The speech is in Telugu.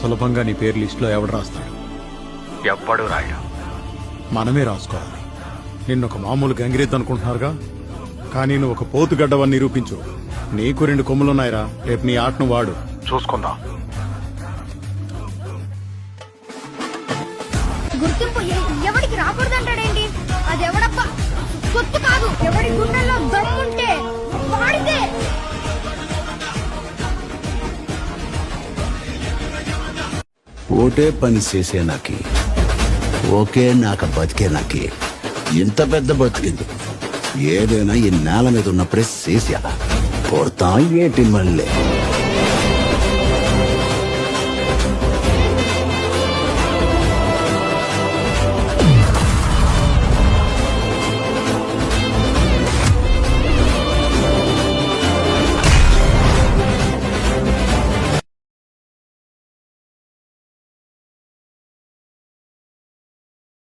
సులభంగా నీ పేరు లిస్టులో ఎవడు రాస్తాడు? ఎవ్వడు రాయడు. మనమే రాసుకోవాలి. నిన్నొక మామూలు గంగిరెద్దు అనుకుంటున్నారుగా, కానీ నువ్వు ఒక పోతుగడ్డవని నిరూపించు. నీకు 2 కొమ్ములున్నాయిరా. రేపు నీ ఆటను వాడు. చూసుకుందాం. గుర్తింపు ఎవరికి రాకూడదంటాడేంటి? అది ఎవడబ్బా సొత్తు కాదు. ఎవడి గుండెల్లో దమ్ముంటే వాడితే. ఓటే పని చేసే నాకి, ఓకే నాక బతికే నాకి. ఇంత పెద్ద బతికింది ఏదైనా ఈ నేల మీద ఉన్నప్పుడే చేసేయాల. కొడతాం ఏంటి మళ్ళీ?